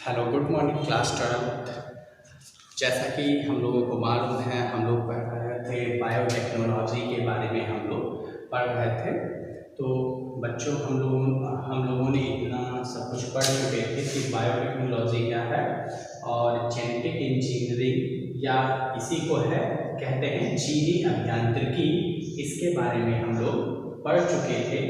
Hello, good morning class 12। जैसा कि हम लोगों को मालूम है, हम लोग पढ़ रहे थे बायोटेक्नोलॉजी के बारे में। हम लोग पढ़ रहे थे तो बच्चों हम लोगों ने इतना सब कुछ पढ़ चुके थे कि बायोटेक्नोलॉजी क्या है और जेनेटिक इंजीनियरिंग या इसी को है कहते हैं जीनी अभियांत्रिकी। इसके बारे में हम लोग पढ़ चुके थे।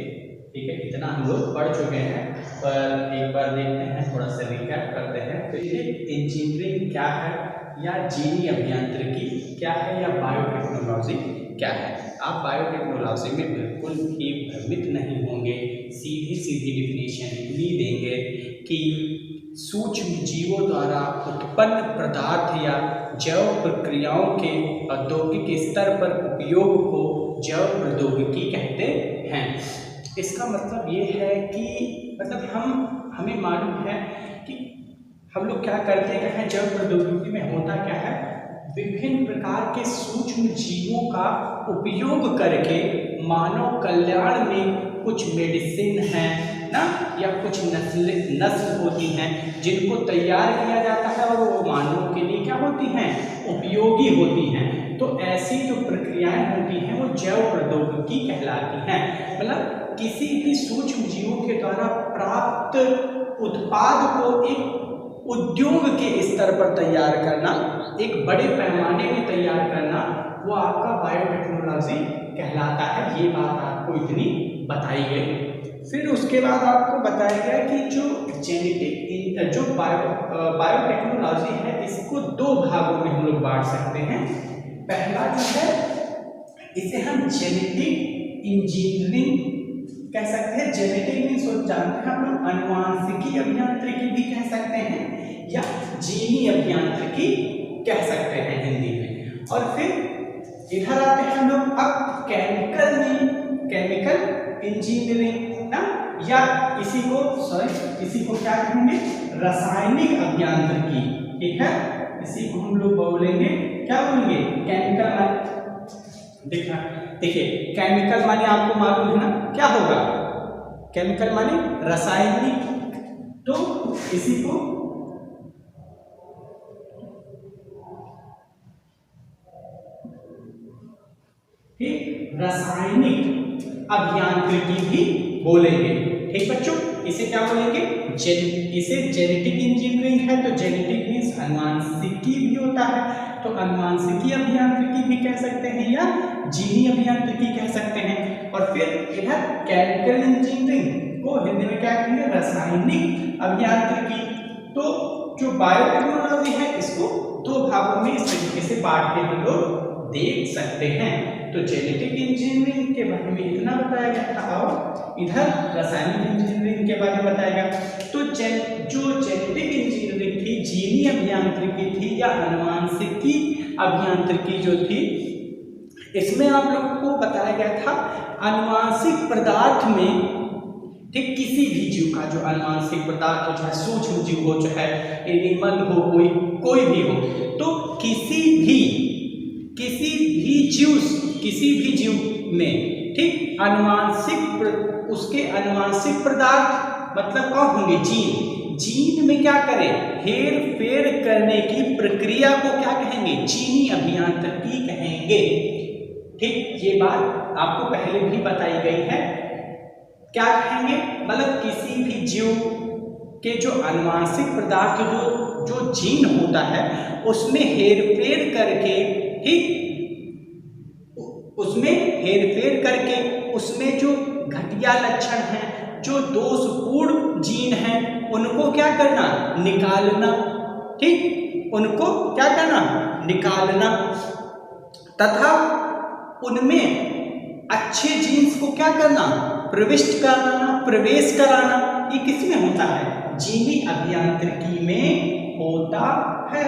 ठीक है, इतना हम लोग पढ़ चुके हैं, पर एक बार देखते हैं, थोड़ा सा रिकैप करते हैं। तो ये इंजीनियरिंग क्या है या जीनी अभियांत्रिकी क्या है या बायोटेक्नोलॉजी क्या है। आप बायोटेक्नोलॉजी में बिल्कुल भी भ्रमित नहीं होंगे। सीधी सीधी डिफिनेशन इतनी देंगे कि सूक्ष्म जीवों द्वारा उत्पन्न पदार्थ या जैव प्रक्रियाओं के औद्योगिक स्तर पर उपयोग को जैव प्रौद्योगिकी कहते हैं। इसका मतलब ये है कि हमें मालूम है कि हम लोग क्या करते हैं। जैव प्रौद्योगिकी में होता क्या है, विभिन्न प्रकार के सूक्ष्म जीवों का उपयोग करके मानव कल्याण में कुछ मेडिसिन है ना, या कुछ नस्ल होती हैं जिनको तैयार किया जाता है और वो मानवों के लिए क्या होती हैं, उपयोगी होती हैं। तो ऐसी जो प्रक्रियाएं होती हैं वो जैव प्रौद्योगिकी कहलाती हैं। मतलब किसी भी सूक्ष्म जीवों के द्वारा प्राप्त उत्पाद को एक उद्योग के स्तर पर तैयार करना, एक बड़े पैमाने में तैयार करना, वो आपका बायोटेक्नोलॉजी कहलाता है। ये बात आपको इतनी बताई गई। फिर उसके बाद आपको बताया गया कि जो बायोटेक्नोलॉजी है, इसको दो भागों में हम लोग बांट सकते हैं। पहला जो है, इसे हम जेनेटिक इंजीनियरिंग कह सकते हैं। जेनेटिक मीन्स जानते हैं हम लोग, अनुवांशिकी अभियांत्रिकी भी कह सकते हैं या जीनी अभियांत्रिकी कह सकते हैं हिंदी में। और फिर इधर आते हैं हम लोग अब केमिकल इंजीनियरिंग ना, या इसी को क्या कहेंगे, रासायनिक अभियांत्रिकी। ठीक है, इसी को हम लोग बोलेंगे, क्या बोलेंगे, केमिकल। देखिए केमिकल माने आपको मालूम है ना क्या होगा, केमिकल माने रासायनिक। तो इसी को रासायनिक अभियांत्रिकी भी बोलेंगे। ठीक बच्चों, इसे क्या बोलेंगे, इसे जेनेटिक इंजीनियरिंग है। तो जेनेटिक मीन्स अनुवांशिकी भी होता है, तो अनुवांशिकी अभियांत्रिकी भी कह सकते हैं या जीनी अभियांत्रिकी कह सकते हैं। और फिर इधर केमिकल इंजीनियरिंग को हिंदी में क्या कहेंगे, रासायनिक अभियांत्रिकी। तो जो बायोटेक्नोलॉजी है, इसको दो भागों में इस तरीके से बांट के हम लोग देख सकते हैं। तो जेनेटिक इंजीनियरिंग के बारे में इतना बताया गया था और इधर रासायनिक इंजीनियरिंग के बारे में बताया गया। तो जो जेनेटिक इंजीनियरिंग थी, जीनी अभियांत्रिकी थी या अनुवांशिकी अभियांत्रिकी जो थी, इसमें आप लोगों को बताया गया था अनुवांशिक पदार्थ में, ठीक, किसी भी जीव का जो अनुवांशिक पदार्थ हो, चाहे सूक्ष्म जीव हो, चाहे एनिमल हो, कोई भी हो, तो किसी भी जीव में, ठीक, उसके अनुवांशिक पदार्थ मतलब कौन होंगे, जीन में क्या करें, हेर फेर करने की प्रक्रिया को क्या कहेंगे, जीनी अभियांत्रिकी कहेंगे। ठीक, ये बात आपको पहले भी बताई गई है। क्या कहेंगे, मतलब किसी भी जीव के जो अनुवांशिक पदार्थ जो जीन होता है, उसमें हेरफेर करके, ठीक, उसमें जो घटिया लक्षण हैं, जो दोषपूर्ण जीन हैं, उनको क्या करना, निकालना। ठीक, उनको क्या करना, निकालना, तथा उनमें अच्छे जीन्स को क्या करना, प्रवेश कराना। ये किसमें होता है, जीनी अभियांत्रिकी में होता है।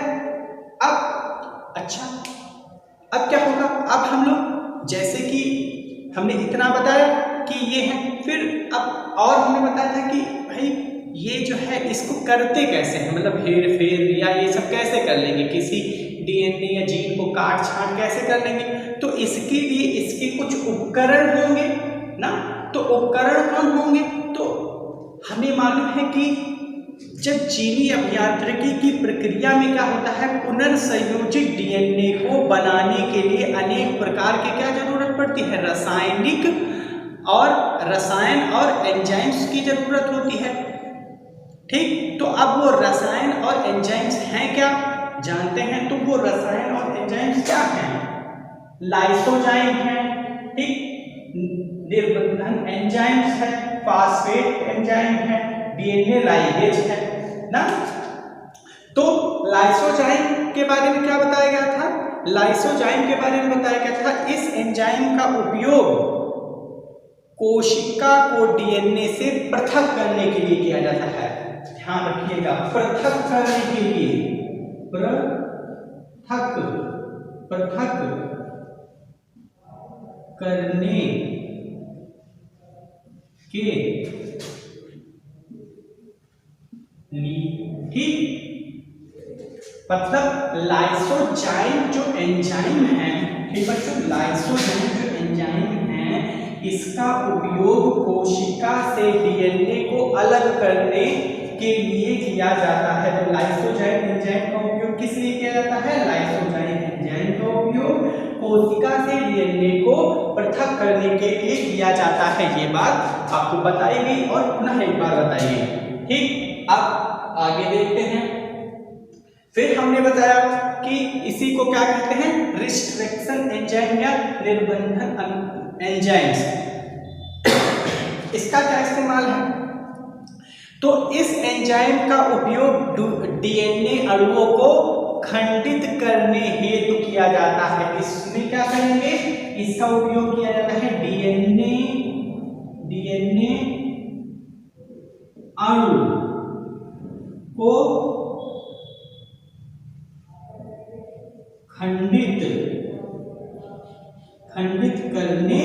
अब क्या होगा, अब हम लोग जैसे कि हमने इतना बताया कि ये है, फिर अब और हमने बताया था कि भाई ये जो है इसको करते कैसे हैं, मतलब हेर फेर या ये सब कैसे कर लेंगे, किसी डीएनए या जीन को काट छांट कैसे कर लेंगे। तो इसके लिए इसके कुछ उपकरण होंगे ना। तो उपकरण कौन होंगे, तो हमें मालूम है कि जब जीवी अभियांत्रिकी की प्रक्रिया में क्या होता है, पुनर्संयोजित डीएनए को बनाने के लिए अनेक प्रकार के क्या जरूरत पड़ती है, रसायन और एंजाइम्स की जरूरत होती है। ठीक, तो अब वो रसायन और एंजाइम्स हैं क्या, जानते हैं। तो वो रसायन और एंजाइम्स क्या हैं, लाइसोजाइम है, ठीक, निर्बंधन एंजाइम्स है, फास्फेट एंजाइम है, डीएनए लाइगेज है ना। तो लाइसोजाइम के बारे में क्या बताया गया था, लाइसोजाइम के बारे में बताया गया था, इस एंजाइम का उपयोग कोशिका को डीएनए से पृथक करने के लिए किया जाता है। ध्यान रखिएगा, पृथक करने के लिए, पृथक करने के लिए, ठीक, मतलब लाइसोजाइम जो एंजाइम है, ठीक बच्चों, लाइसोजाइम जो एंजाइम है इसका उपयोग कोशिका से डीएनए को अलग करने के लिए किया जाता है। तो लाइसोजाइम एंजाइम का उपयोग किस लिए किया जाता है, लाइसोजाइम एंजाइम का उपयोग कोशिका से डीएनए को पृथक करने के लिए किया जाता है। ये बात आपको बताई गई और पुनः एक बार बताइए। ठीक, अब आगे देखते हैं। फिर हमने बताया कि इसी को क्या कहते हैं, रिस्ट्रिक्शन एंजाइम या निर्बंधन एंजाइम्स। इसका क्या इस्तेमाल है, तो इस एंजाइम का उपयोग डीएनए अणुओं को खंडित करने हेतु किया जाता है। इसमें क्या करेंगे, इसका उपयोग किया जाता है डीएनए अणु को खंडित करने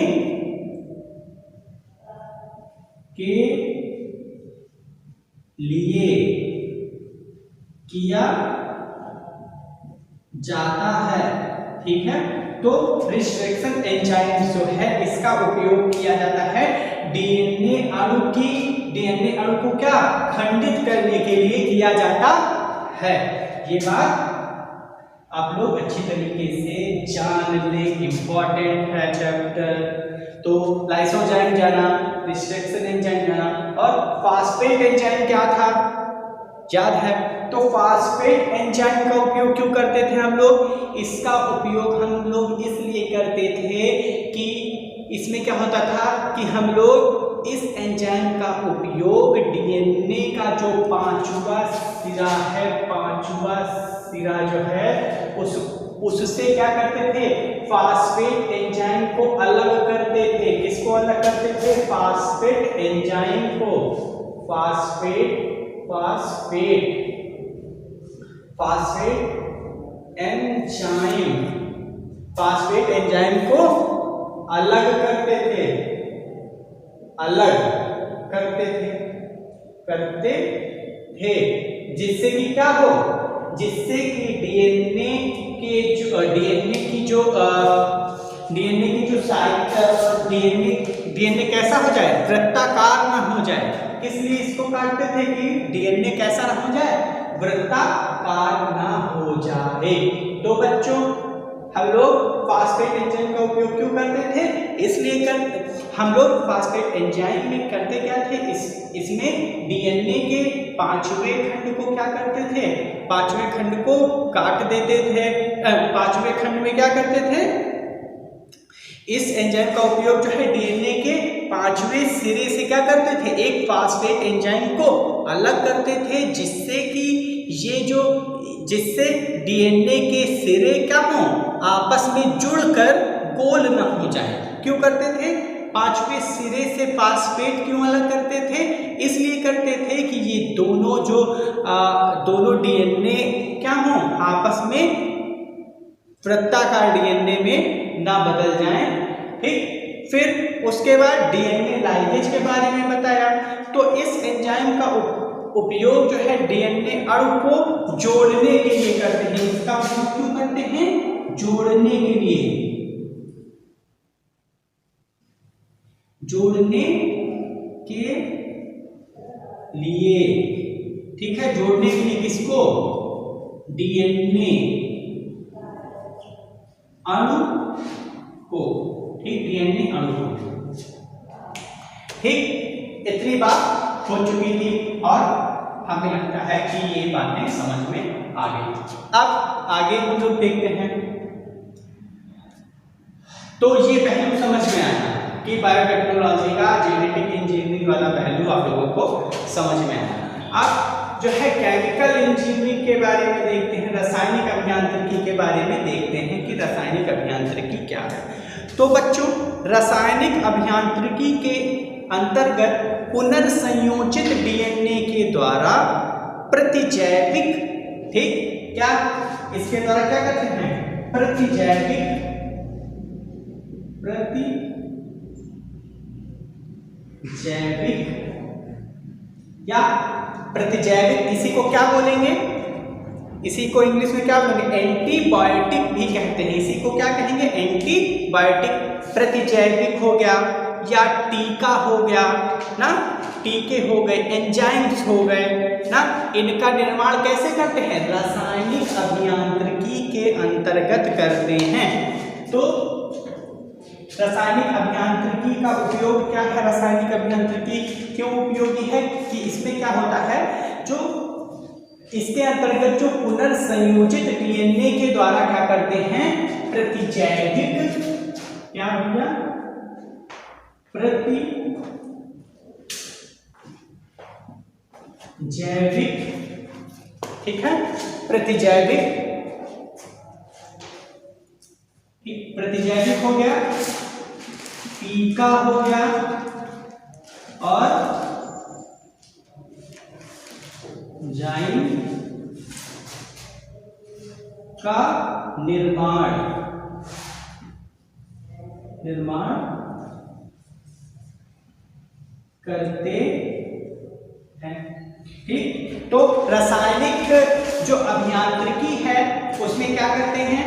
के लिए किया जाता है। ठीक है, तो रिस्ट्रिक्शन एंजाइम जो है इसका उपयोग किया जाता है डीएनए अणु को क्या खंडित करने के लिए किया जाता है। ये बात आप लोग अच्छी तरीके से जान ले, इंपॉर्टेंट है चैप्टर। तो लाइसोजाइम जाना, रिस्ट्रिक्शन एंजाइम जाना, और फास्फेट एंजाइम क्या था याद है। तो फास्फेट एंजाइम का उपयोग क्यों करते थे हम लोग, इसका उपयोग हम लोग इसलिए करते थे कि इसमें क्या होता था कि हम लोग इस एंजाइम का उपयोग डीएनए का जो पांचवा सिरा जो है उससे क्या करते थे, फास्फेट एंजाइम को अलग करते थे। किसको अलग करते थे, फास्फेट एंजाइम को, फास्फेट एंजाइम को अलग करते थे जिससे कि क्या हो, जिससे कि डीएनए कैसा हो जाए, वृत्ताकार ना हो जाए। किस लिए इसको काटते थे कि डीएनए कैसा ना हो जाए, वृत्ताकार ना हो जाए। तो बच्चों हम लोग फास्फेट एंजाइम का उपयोग क्यों करते थे, इसलिए हम लोग फास्फेट एंजाइम में करते क्या थे, इसमें डीएनए के पांचवें खंड को क्या करते थे, पांचवें खंड को काट देते थे। पांचवें खंड में क्या करते थे, इस एंजाइम का उपयोग जो है डीएनए के पांचवें सिरे से क्या करते थे, एक फास्फेट एंजाइम को अलग करते थे जिससे डीएनए के सिरे क्या हो, आपस में जुड़कर गोल न हो जाए। क्यों करते थे, पांचवें सिरे से फास्फेट क्यों अलग करते थे, इसलिए करते थे कि ये दोनों डीएनए क्या हो, आपस में वृत्ताकार डीएनए में ना बदल जाएं। ठीक, फिर उसके बाद डीएनए लाइगेज के बारे में बताया। तो इस एंजाइम का उपयोग जो है डीएनए अणु को जोड़ने के लिए करते हैं। इसका उपयोग क्यों करते हैं, जोड़ने के लिए, ठीक है, जोड़ने के लिए किसको, डीएनए अणु को, ठीक, डीएनए अणु को, ठीक। इतनी बात हो चुकी थी और हमें लगता है कि ये बातें समझ में आ गई। अब आगे हम लोग देखते हैं, तो ये पहलू समझ में आया कि बायोटेक्नोलॉजी का जेनेटिक इंजीनियरिंग वाला पहलू आप लोगों को समझ में आया। अब जो है केमिकल इंजीनियरिंग के बारे में देखते हैं, रासायनिक अभियांत्रिकी के बारे में देखते हैं कि रासायनिक अभियांत्रिकी क्या है। तो बच्चों, रासायनिक अभियांत्रिकी के अंतर्गत पुनर्संयोजित डीएनए के द्वारा प्रतिजैविक, ठीक, क्या इसके द्वारा क्या करते हैं, प्रतिजैविक या प्रतिजैविक, इसी को क्या बोलेंगे, इसी को इंग्लिश में क्या बोलेंगे, एंटीबायोटिक भी कहते हैं। इसी को क्या कहेंगे, एंटीबायोटिक। प्रतिजैविक हो गया या टीका हो गया ना, टीके हो गए, एंजाइम्स हो गए ना, इनका निर्माण कैसे करते हैं, रासायनिक अभियांत्रिकी के अंतर्गत करते हैं। तो रासायनिक अभियांत्रिकी का उपयोग क्या है, रासायनिक अभियांत्रिकी क्यों उपयोगी है कि इसमें क्या होता है, जो इसके अंतर्गत जो पुनर्संयोजित डीएनए के द्वारा क्या करते हैं, प्रतिजैविक, क्या भैया, प्रतिजैविक, ठीक है, प्रतिजैविक, प्रतिजैविक हो गया, टीका हो गया और एंजाइम का निर्माण करते हैं, ठीक। तो रासायनिक जो अभियांत्रिकी है उसमें क्या करते हैं,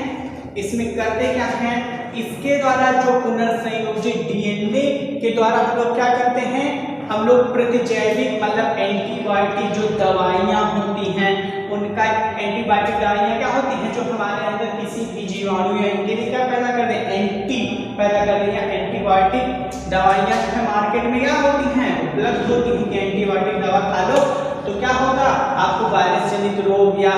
इसमें करते क्या हैं, इसके द्वारा जो पुनर्संयोजित डीएनए के द्वारा हम लोग क्या करते हैं, हम लोग प्रतिजैविक मतलब एंटीबायोटिक जो दवाइयां होती हैं, उनका एंटीबायोटिक दवाइयां क्या होती हैं, जो हमारे अंदर किसी भी जीवाणु या इनके लिए क्या पैदा कर दे, एंटी पैदा कर दे, या एंटीबायोटिक दवाइयां जो है मार्केट में क्या होती हैं, उपलब्ध होती हैं कि एंटीबायोटिक दवा खा लो तो क्या होगा, आपको वायरस जनित रोग या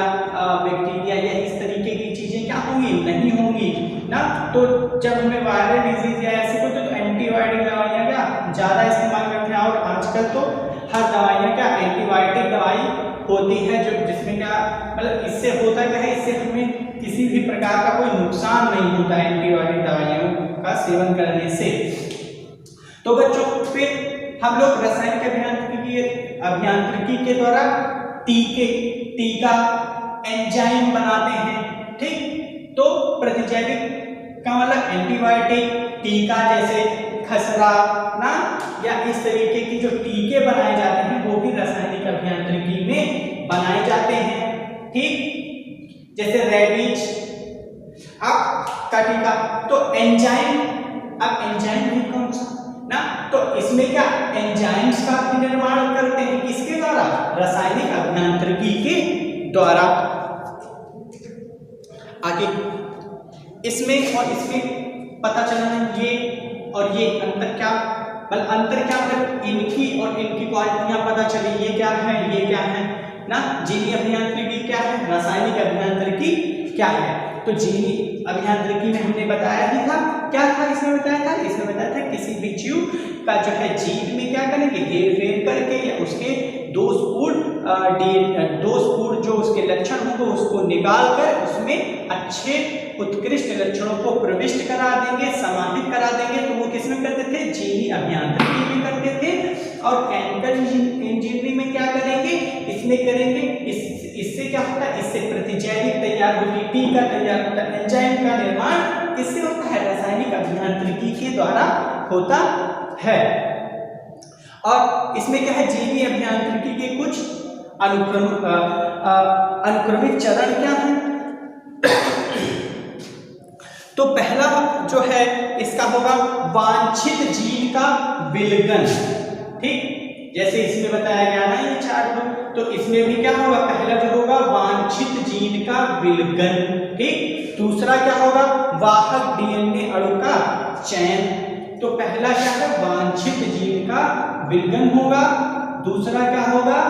बैक्टीरिया या इस तरीके की चीजें क्या होंगी, नहीं होंगी ना। तो जब हमें वायरल डिजीज या ऐसे को तो एंटीबायोटिक दवाइयां क्या ज्यादा इस्तेमाल करते हैं, और आजकल तो हर दवाइयां क्या एंटीबायोटिक दवाई होती है, जो जिसमें क्या मतलब इससे होता क्या है, इससे हमें किसी भी प्रकार का कोई नुकसान नहीं होता है एंटीबायोटिक दवाइयों का सेवन करने से। तो बच्चों, फिर हम लोग रासायनिक अभियांत्रिकी के द्वारा टीका, एंजाइम बनाते हैं, ठीक। तो प्रतिजैविक का मतलब एंटीबायोटिक, टीका जैसे खसरा ना, या इस तरीके की जो टीके बनाए जाते हैं वो भी रासायनिक अभियांत्रिकी में बनाए जाते हैं, ठीक। जैसे रेबीज अब का टीका, तो एंजाइम, अब एंजाइम भी कौन सा ना, तो इसमें क्या एंजाइम्स का भी निर्माण करते हैं, किसके द्वारा, रासायनिक अभियांत्रिकी के द्वारा। आगे इसमें और इसमें पता चला है ये और ये अंतर क्या, मतलब इनकी और इनकी क्वालिटियां पता चली, ये क्या है, ये क्या है ना, जीवी अभियांत्रिकी क्या है, रासायनिक अभियांत्रिकी क्या है। तो जीवी अभियांत्रिकी में हमने बताया ही था, क्या था इसमें बताया था, इसमें बताया था किसी भी जीव का जो है जीन में क्या करेंगे, हेरफेर करके या उसके दोषपूर्ण जो उसके लक्षण होंगे उसको निकाल कर उसमें अच्छे उत्कृष्ट लक्षणों को प्रविष्ट करा देंगे, समाहित करा देंगे। तो वो किसमें करते थे, जीवी अभियांत्रिकी में करते थे। और केमिकल इंजीनियरिंग में क्या करेंगे, इसमें करेंगे, इससे क्या होता है, इससे प्रतिजैविक तैयार होती है, टीका तैयार होता है, एंजाइम का निर्माण किससे होता है, रासायनिक अभियांत्रिकी के द्वारा होता है। और इसमें क्या है, जीवी अभियांत्रिकी के कुछ अनुक्रमिक चरण क्या हैं। तो पहला जो है इसका होगा वांछित जीन का विलगन, ठीक। जैसे इसमें बताया गया ना ये चार्ट में, तो इसमें भी क्या होगा, पहला जो होगा वांछित जीन का विलगन, ठीक। दूसरा क्या होगा, वाहक डीएनए अणु का चयन। तो पहला क्या है, वांछित जीन का विलगन होगा। दूसरा क्या होगा,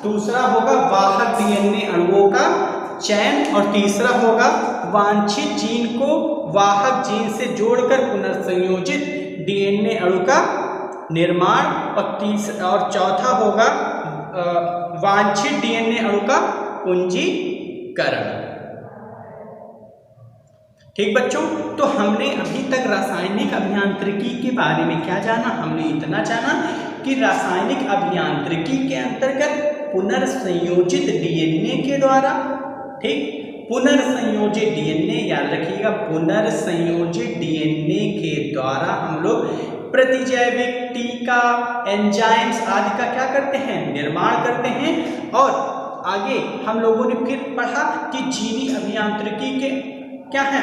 दूसरा होगा वाहक डीएनए अणुओं का चयन। और तीसरा होगा वांछित जीन को वाहक जीन से जोड़कर पुनर्संयोजित डीएनए अणु का निर्माण। और चौथा होगा वांछित डीएनए अणु का कुंजीकरण। ठीक बच्चों, तो हमने अभी तक रासायनिक अभियांत्रिकी के बारे में क्या जाना, हमने इतना जाना कि रासायनिक अभियांत्रिकी के अंतर्गत पुनर्संयोजित डीएनए के द्वारा, ठीक, पुनर्संयोजित डीएनए याद रखिएगा, पुनर्संयोजित डीएनए के द्वारा हम लोग प्रतिजैविक, टीका, एंजाइम्स आदि का क्या करते हैं, निर्माण करते हैं। और आगे हम लोगों ने फिर पढ़ा कि जीनी अभियांत्रिकी के क्या है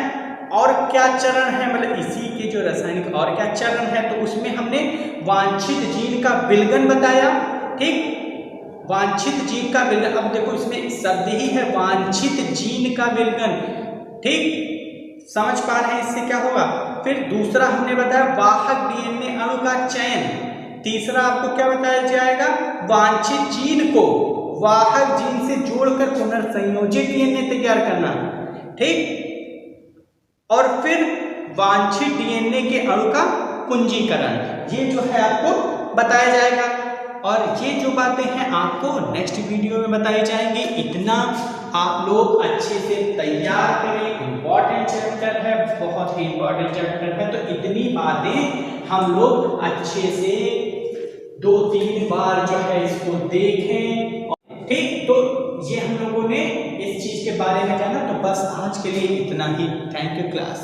और क्या चरण है, मतलब इसी के जो रासायनिक और क्या चरण है, तो उसमें हमने वांछित जीन का विलगन बताया, ठीक, वांछित जीन का विलगन। अब देखो इसमें शब्द ही है वांछित जीन का विलगन, ठीक, समझ पा रहे हैं इससे क्या होगा। फिर दूसरा हमने बताया वाहक डीएनए अणु का चयन। तीसरा आपको क्या बताया जाएगा, वांछित जीन को वाहक जीन से जोड़कर पुनर्संयोजित डीएनए तैयार करना, ठीक। और फिर वांछित डीएनए के अणु का कुंजीकरण, ये जो है आपको बताया जाएगा। और ये जो बातें हैं आपको नेक्स्ट वीडियो में बताई जाएंगी। इतना आप लोग अच्छे से तैयार करें, इम्पॉर्टेंट चैप्टर है, बहुत ही इम्पॉर्टेंट चैप्टर है। तो इतनी बातें हम लोग अच्छे से 2-3 बार जो है इसको देखें, ठीक। तो ये हम लोगों ने इस चीज के बारे में जाना। तो बस आज के लिए इतना ही। Thank you class.